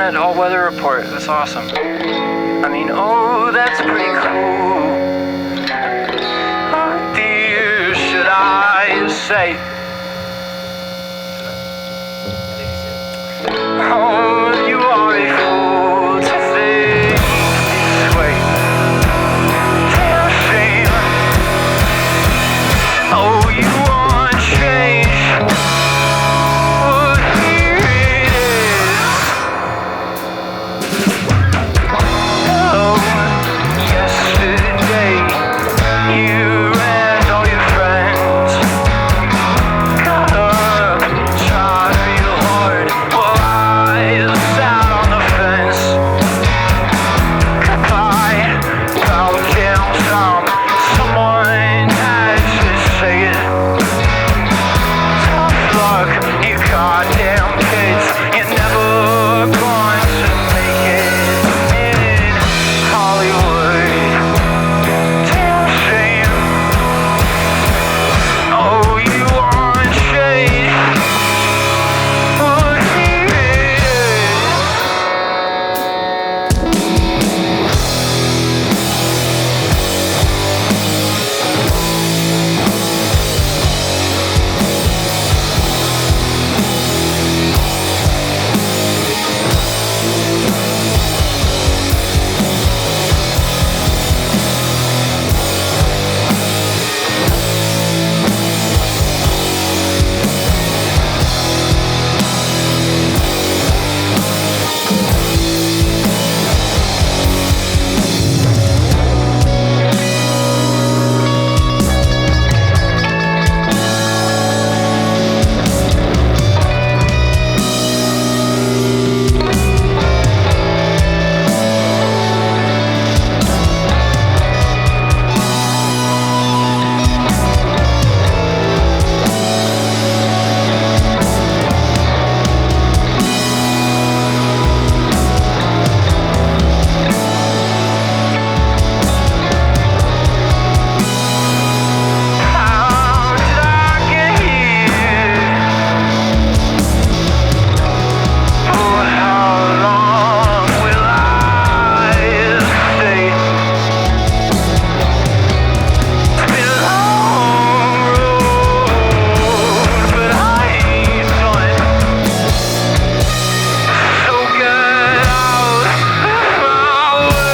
that all-weather report. That's awesome. I mean, oh, that's pretty cool. What dear should I say? Oh, you are a fool to think this way. Damn shame. Oh, you want change. Well, here it is. Oh, yesterday you and all your friends got up, tried real hard while I sat on the fence. Goodbye, bow down some. Someone had to say it. Tough luck, you goddamn kids. You're never going to make it in Hollywood. Damn shame. Oh, you want change? Well, here it is. How did I get here? For how long will I stay? It's been a long road, but I ain't done. So get out of my way.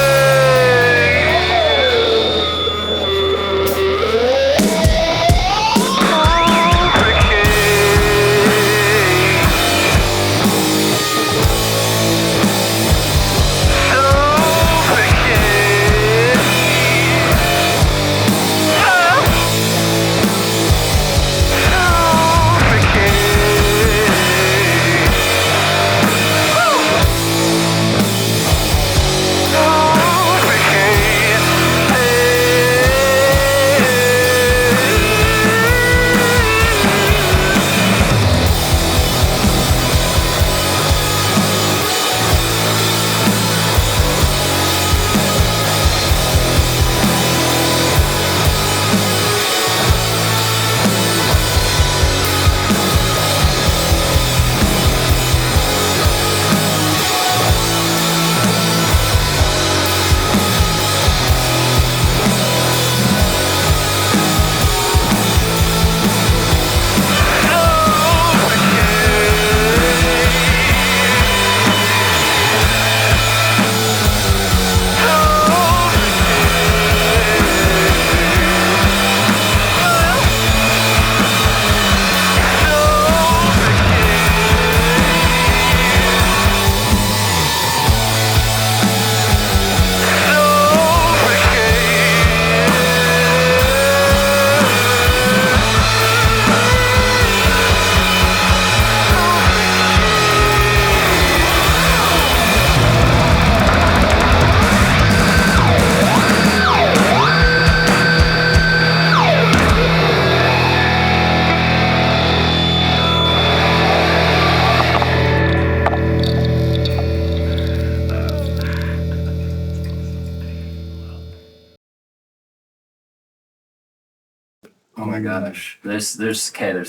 Oh my gosh. There's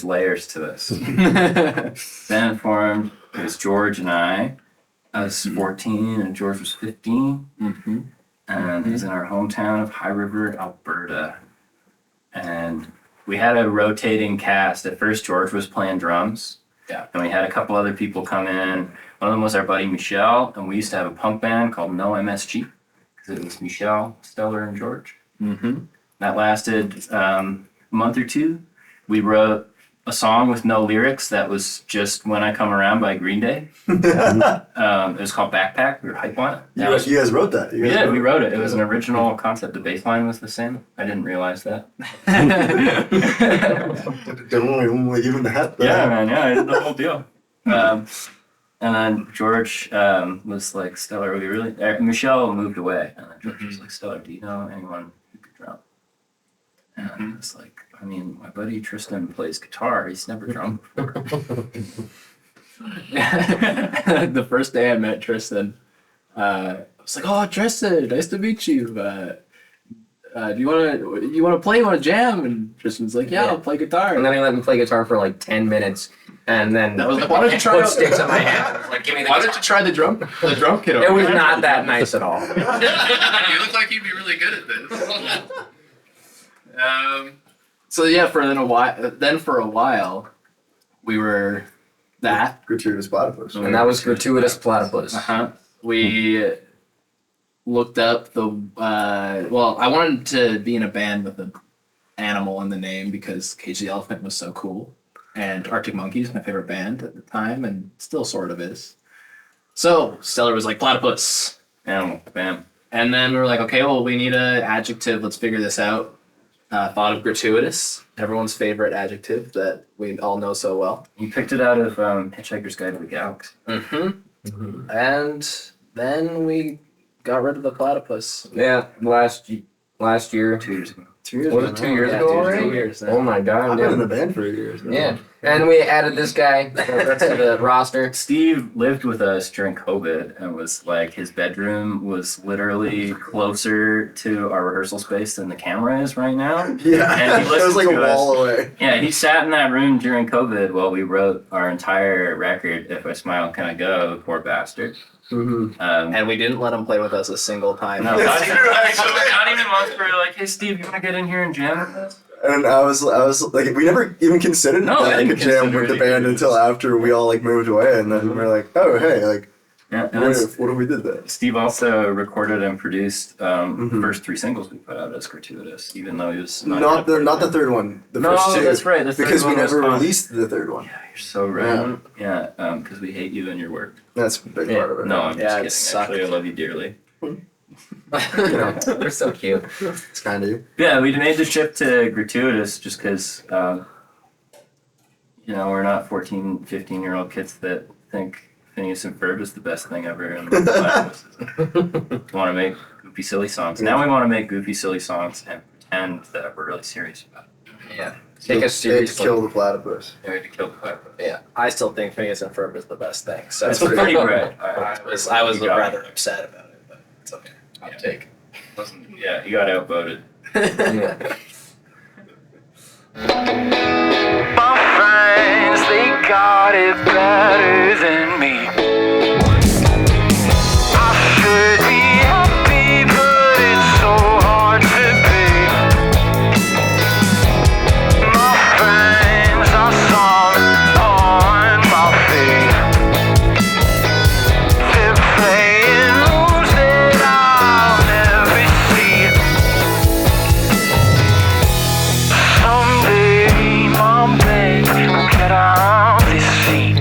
layers to this. Then formed, it was George and I, I was 14 and George was 15. Mm-hmm. And it was in our hometown of High River, Alberta. And we had a rotating cast. At first, George was playing drums. Yeah. And we had a couple other people come in. One of them was our buddy Michelle, and we used to have a punk band called No MSG, because it was Michelle, Stellar, and George. Mm-hmm. That lasted a month or two. We wrote a song with no lyrics that was just When I Come Around by Green Day. It was called Backpack. We were hype on it. You guys wrote that? We wrote it. It was an original concept. The bass line was the same. I didn't realize that. Even the hat. Yeah, man. Yeah, I did the whole deal. And then George was like, Stellar, we really... Michelle moved away. And then George was like, Stellar, do you know anyone who could drum? And I was like, I mean, my buddy Tristan plays guitar. He's never drummed before. The first day I met Tristan, I was like, "Oh, Tristan, nice to meet you. Do you want to play? You want to jam?" And Tristan's like, "Yeah, I'll play guitar." And then he let me play guitar for like 10 minutes, and then I was like, "Why don't you try put sticks in my hand?" I was like, "Give me the Why guitar." don't you try the drum kit? It was not that nice at all. You look like you'd be really good at this. So yeah, for a while, we were that. Gratuitous Platypus. And that was Gratuitous Platypus. We looked up the. Well, I wanted to be in a band with an animal in the name because Cage the Elephant was so cool, and Arctic Monkeys, my favorite band at the time, and still sort of is. So Stellar was like platypus, Animal, bam. and then we were like, okay, well, we need an adjective. Let's figure this out. Thought of gratuitous, everyone's favorite adjective that we all know so well. You picked it out of Hitchhiker's Guide to the Galaxy. Mm-hmm. And then we got rid of the platypus. Yeah, last year. 2 years ago. 2 years Was ago it 2 now. years Yeah, ago 2 already? years now. Oh my god, I've been in yeah. the band for years now. Yeah. And we added this guy to the roster. Steve lived with us during COVID and was like, his bedroom was literally closer to our rehearsal space than the camera is right now. Yeah, And he it was like a listened to us. wall away. Yeah, he sat in that room during COVID while we wrote our entire record, If I Smile Can I Go, Poor Bastard. Mm-hmm. And we didn't let him play with us a single time. No, not even once we were like, hey Steve, you want to get in here and jam with us? And I was like, we never even considered No, I that I didn't could jam consider with the it band either. until after we all like moved away, and then we're like, oh hey, like Yeah, and what then if we did that? Steve also recorded and produced the first 3 singles we put out as Gratuitous, even though he was Not the third one. The No, first two. that's right. The third because we one was never fun. released the third one. Yeah, you're so right. Yeah, because we hate you and your work. That's a big part of it. No, I'm Yeah, it just sucked. kidding. Actually, I love you dearly. You know, They're so cute. it's kind of you. Yeah, we made the shift to Gratuitous just because, we're not 14, 15-year-old kids that think Phineas and Ferb is the best thing ever. And we want to make goofy, silly songs. Now we want to make goofy, silly songs and pretend that we're really serious about it. Yeah. Take us They had to seriously. kill the platypus. Yeah, we have to kill the platypus. Yeah, I still think Phineas and Ferb is the best thing. So That's pretty great. I was You got rather it. upset about it, but it's okay. I'll Yeah. take. Yeah, you got outvoted. Yeah. My friends, they got it better than me. I should be happy, but it's so hard to be. My friends are some on my feet. They're playing moves that I'll never see. Someday, my babe will get out this seat.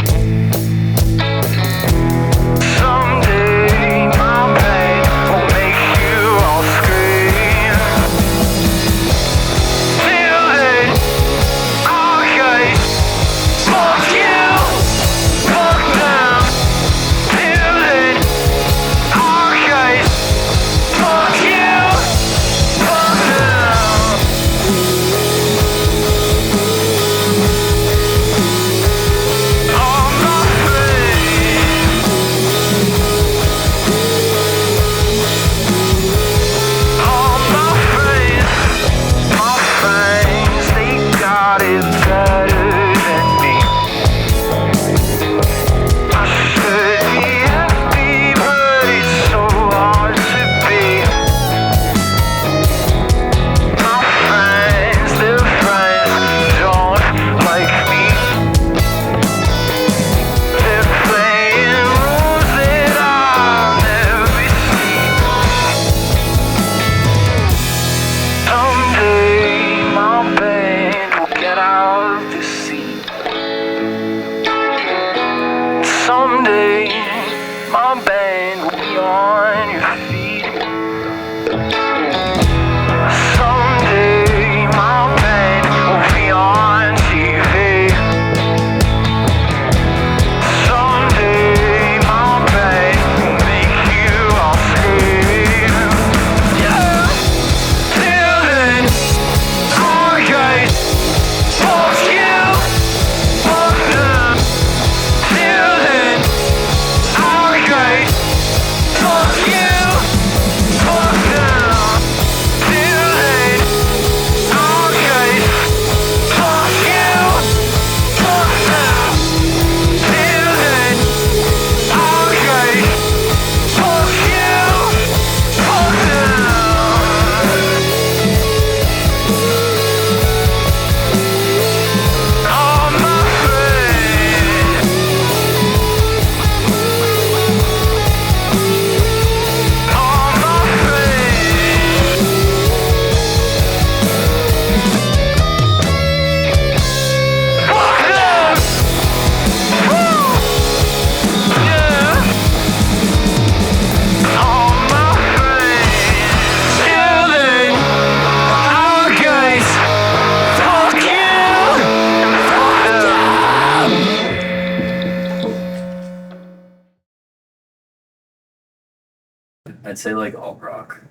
I'd say like alt rock.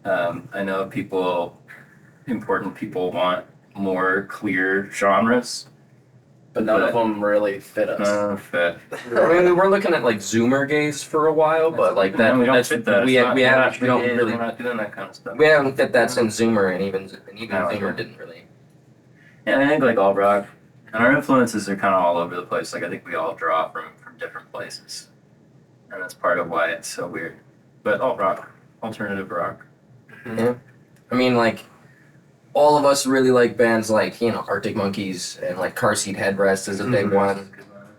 I know important people want more clear genres. But none of them really fit us. Fit. I mean, we were looking at like Zoomer gaze for a while, but like that. We don't that's fit that. we It's not- we we're haven't not we don't shoegaze, really We're not doing that kind of stuff. we haven't fit that since Zoomer, and even No. Zoomer didn't really. Yeah, I think like alt rock, and our influences are kind of all over the place. Like I think we all draw from different places, and that's part of why it's so weird. But alt rock, alternative rock. Yeah. I mean, like, all of us really like bands like, Arctic Monkeys and like Car Seat Headrest is a big one.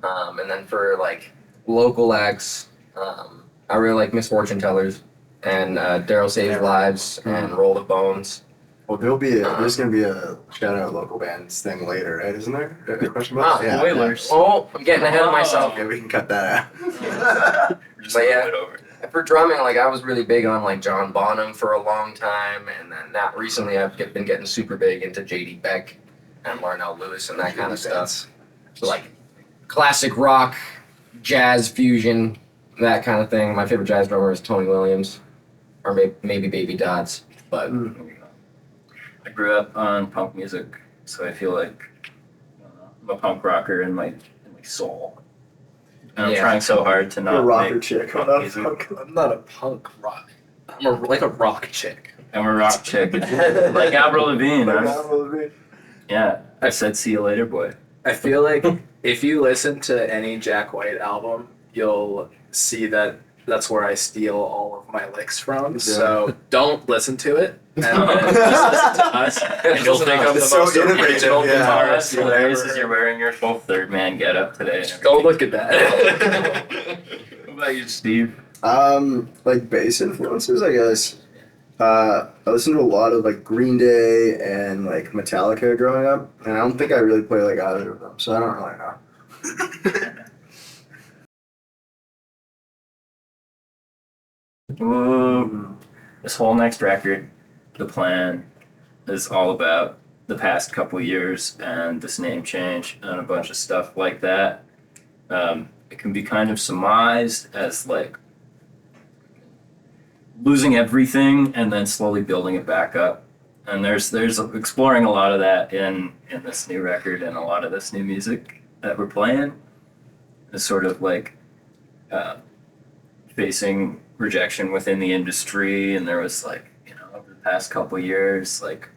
And then for like local acts, I really like Misfortune Tellers and Daryl Saves Lives and Roll the Bones. Well, there's gonna be a shout out local bands thing later, right? Isn't there? A question mark? Ah, Yeah. Oilers. Oh, I'm getting ahead of myself. Yeah, we can cut that out. Just But yeah. move it over. For drumming, like I was really big on like John Bonham for a long time, and then that recently I've been getting super big into J.D. Beck and Larnell Lewis and that kind of stuff. So like classic rock, jazz fusion, that kind of thing. My favorite jazz drummer is Tony Williams, or maybe Baby Dodds. But I grew up on punk music, so I feel like I'm a punk rocker in my soul. And I'm Yeah. trying so hard to You're not a rocker make chick. punk Not a music. punk. I'm not a punk rock. I'm like a rock chick. I'm a rock chick. Like Avril Lavigne. Like, Yeah, I said see you later, boy. I feel like if you listen to any Jack White album, you'll see that that's where I steal all of my licks from. So don't listen to it. And just listen to us. And you'll think I'm the It's so most innovative, original yeah. guitarist That's you've hilarious ever as you're wearing your full third man get up today. Go look at that. What about you, Steve? Like bass influences, I guess. I listened to a lot of like Green Day and like Metallica growing up, and I don't think I really play like either of them, so I don't really know. This whole next record, the plan, is all about the past couple years and this name change and a bunch of stuff like that. It can be kind of surmised as like losing everything and then slowly building it back up. And there's exploring a lot of that in this new record and a lot of this new music that we're playing. It's sort of like facing rejection within the industry, and there was like, over the past couple years, like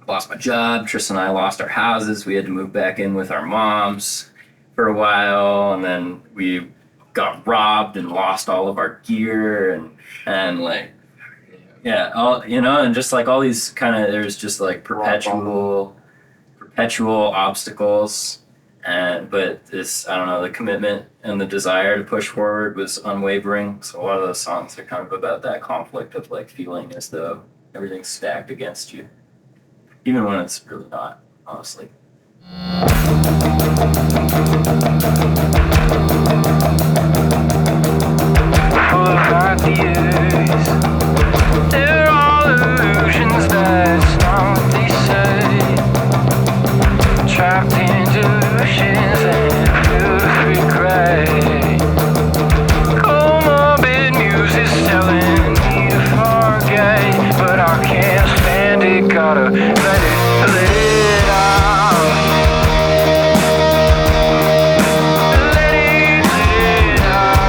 I lost my job, Tristan and I lost our houses, we had to move back in with our moms for a while, and then we got robbed and lost all of our gear and like and just like all these kind of, there's just like perpetual obstacles. But this, I don't know, the commitment and the desire to push forward was unwavering. So a lot of those songs are kind of about that conflict of like feeling as though everything's stacked against you, even when it's really not, honestly. Full of ideas, they're all illusions, that's not what they say. Trapped in delusions and filled with regret. Comorbid music's telling me to forget, but I can't stand it, gotta let it out. Let it out.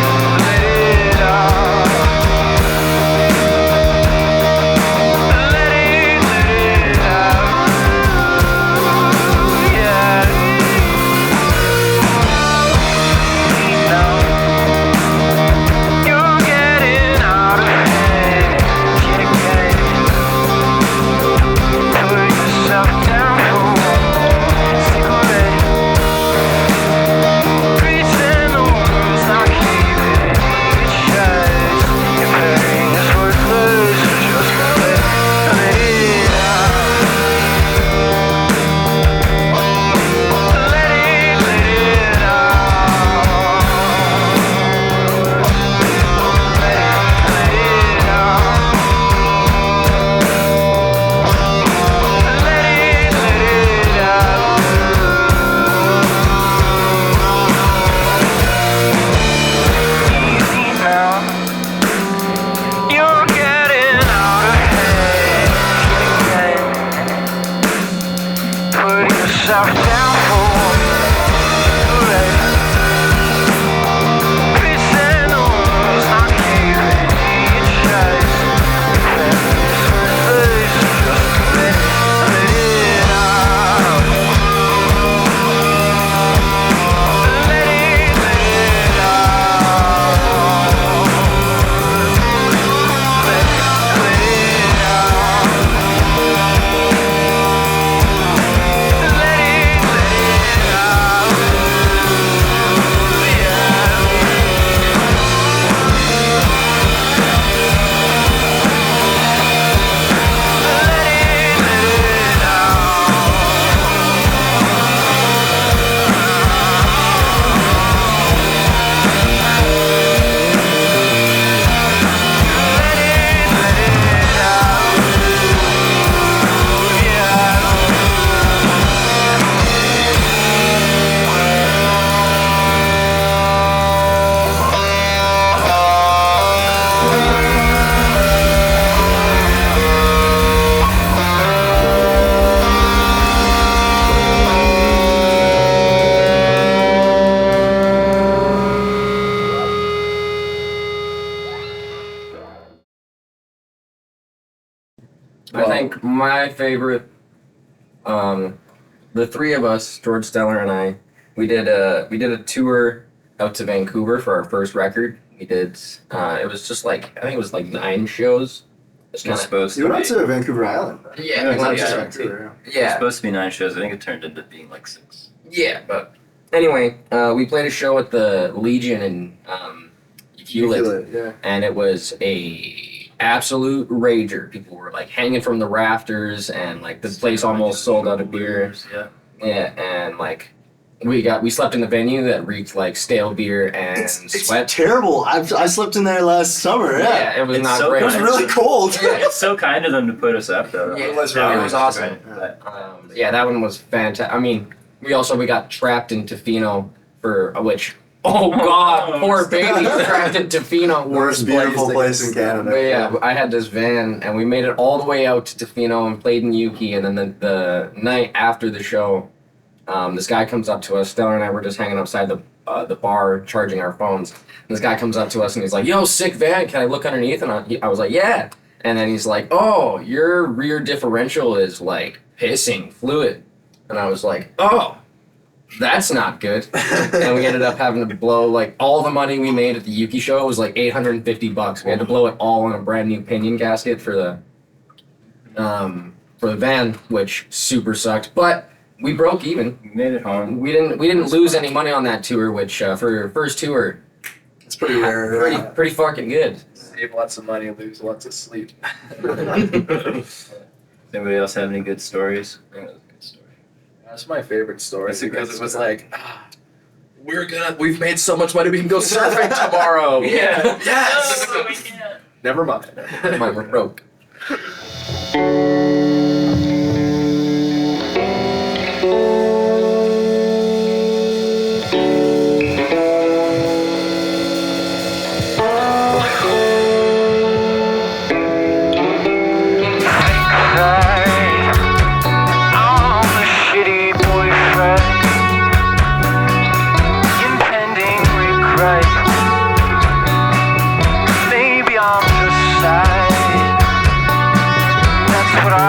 Let it out. Let it out. Yeah. yourself down for one minute. Peace and arms, not giving each choice. Just let it out. Let it out. I think my favorite, the three of us, George Steller and I, we did a tour out to Vancouver for our first record. We did, it was just like, I think it was like 9 shows. It's It was kinda, supposed to You be. went to Vancouver Island. yeah, Yeah, we went yeah. to- Vancouver, It was yeah, supposed to be 9 shows. I think it turned into being like 6. yeah, but anyway, we played a show at the Legion in Hewlett, Hewlett, yeah. and it was a absolute rager. People were like hanging from the rafters, and like the place almost sold out of beer. Yeah. Yeah, and like we slept in the venue that reeked like stale beer and It's sweat. terrible. I slept in there last summer. Yeah. It was It's not so great. It was really cold. Yeah. It's so kind of them to put us up, though. Yeah, It was it really was awesome. But Yeah, that one was fantastic. I mean, we got trapped in Tofino for which. Oh God, Oh, poor stop. baby trapped in Tofino. Worst beautiful place in Canada. But yeah, I had this van, and we made it all the way out to Tofino and played in Yuki. And then the night after the show, this guy comes up to us. Stellar and I were just hanging outside the bar, charging our phones. And this guy comes up to us and he's like, "Yo, sick van. Can I look underneath?" And I was like, "Yeah." And then he's like, "Oh, your rear differential is like pissing fluid." And I was like, "Oh, that's not good." And we ended up having to blow like all the money we made at the Yuki show. It was like $850. We had to blow it all on a brand new pinion gasket for the van, which super sucked. But we broke even. we made it home. We didn't lose any money on that tour, which for your first tour, It's pretty rare. pretty fucking good. Save lots of money, lose lots of sleep. Does anybody else have any good stories? I think that was a good story. That's my favorite story That's a because great it was story. like, we've made so much money we can go surfing tomorrow. Yeah. Yes. No, we can't. Never mind. Mine were broke. I'm a shitty boyfriend. Impending regret. Maybe I'm just sad. That's what I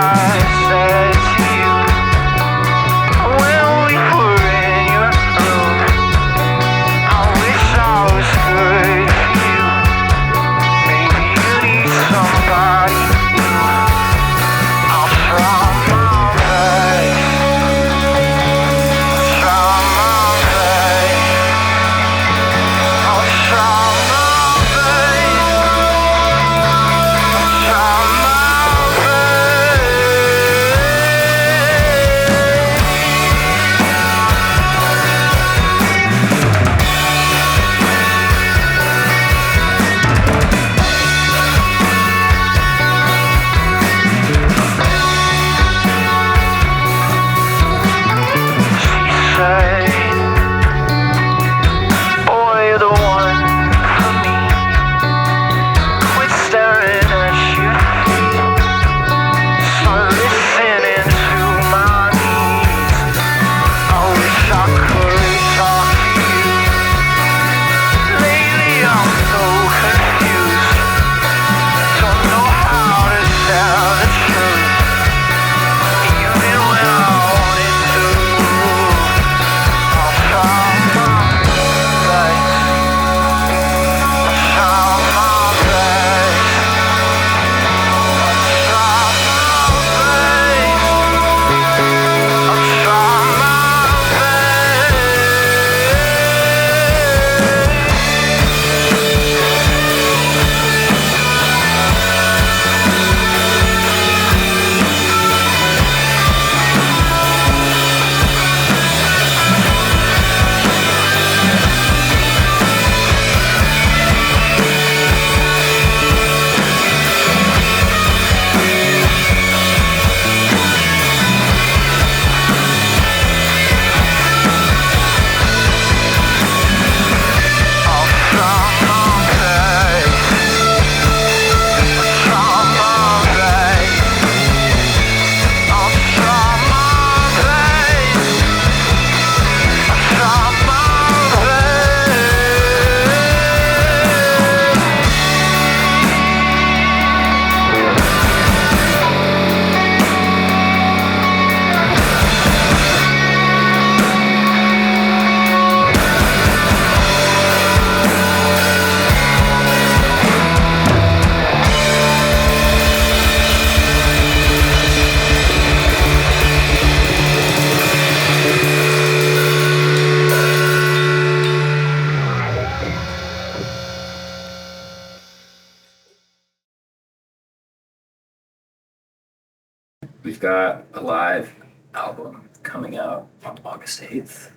we've got a live album coming out on August 8th.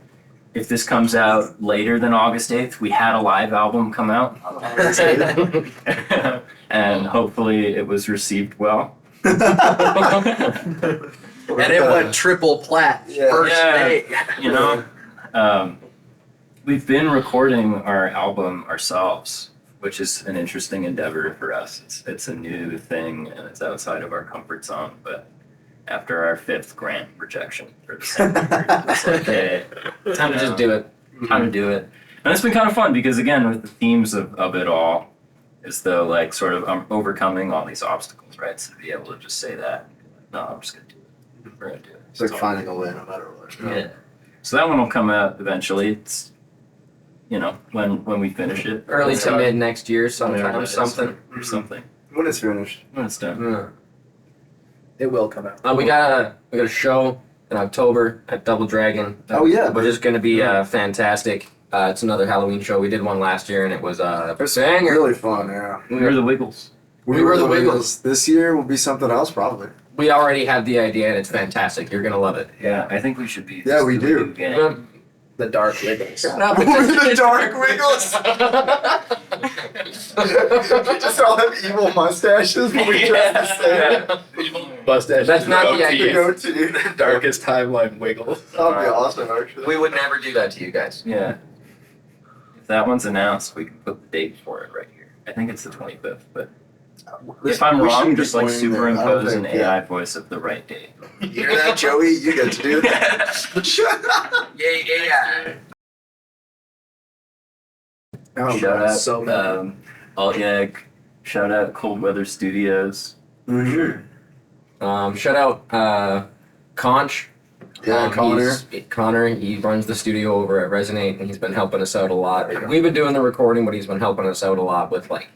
If this comes out later than August 8th, we had a live album come out on August 8th. And hopefully it was received well. And it went triple plat first day. You know, we've been recording our album ourselves, which is an interesting endeavor for us. It's a new thing and it's outside of our comfort zone. But after our 5th grant rejection for the same year, it's like, hey, Time to just do it. time to do it. And it's been kind of fun because, again, with the themes of it all, is though like sort of overcoming all these obstacles, right? So to be able to just say that, no, I'm just gonna do it. We're gonna do it. It's like finding a way no matter what. Yeah. So that one will come out eventually. It's, you know, when we finish it. Early to mid next year, Whenever that sometime, is, something. or something. When it's finished. When it's done. Yeah. It will come out. We got a show in October at Double Dragon. Oh yeah. Which is going to be fantastic. It's another Halloween show. We did one last year and it was a It's banger. really fun, yeah. We were the Wiggles. We were the Wiggles. This year will be something else, probably. We already have the idea and it's fantastic. You're going to love it. Yeah, I think we should be. Yeah, we the do. Wiggle gang. The Dark Wiggles. We're the Dark Wiggles. We just all have evil mustaches, but we dress the same. Mustache. That's not the The idea. goatee. Darkest timeline Wiggles. That'll be awesome, actually. We would never do that to you guys. Yeah. If that one's announced, we can put the date for it right here. I think it's the 25th, but if I'm We wrong, shouldn't just be like pointing there. I don't superimpose an think- AI voice of the right date. You hear that, Joey? You get to do that. Yeah. Oh, Shout out, so bad. Alt-Yag. Shout out Cold Weather Studios. Shout out Conch. Yeah, Connor. Connor, he runs the studio over at Resonate and he's been helping us out a lot. We've been doing the recording, but he's been helping us out a lot with like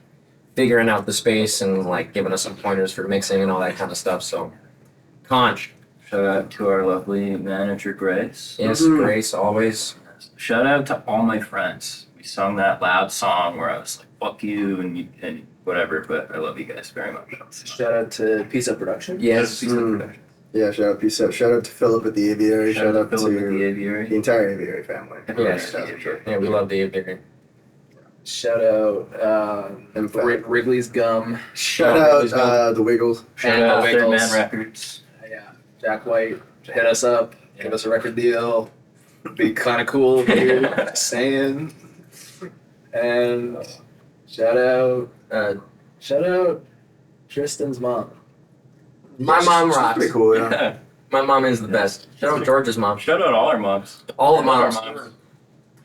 figuring out the space and like giving us some pointers for mixing and all that kind of stuff. So, Conch. Shout out to our lovely manager, Grace. Yes, Mhm. Grace, always. Shout out to all my friends. We sung that loud song where I was like, fuck you and whatever, but I love you guys very much. Shout out to Peace Up Production. Yes. Yeah, shout out, peace out. Shout out to Philip at the Aviary. Shout out Philip at to the the Aviary. entire Aviary family. Yes. Yeah, we love the aviary. Shout out In fact. Wrigley's Gum. Shout Wrigley's out Gum. the Wiggles. Shout And out the Third Wiggles. Man Records. Yeah, Jack White hit us up, give us a record deal. Be kind of cool, dude. Just saying. And shout out Tristan's mom. My mom She's rocks. pretty cool, yeah. Yeah. My mom is the best. Shout out George's mom. Shout out all our moms. All the moms.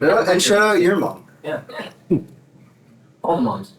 Yeah, and shout out your mom. Yeah. All the moms.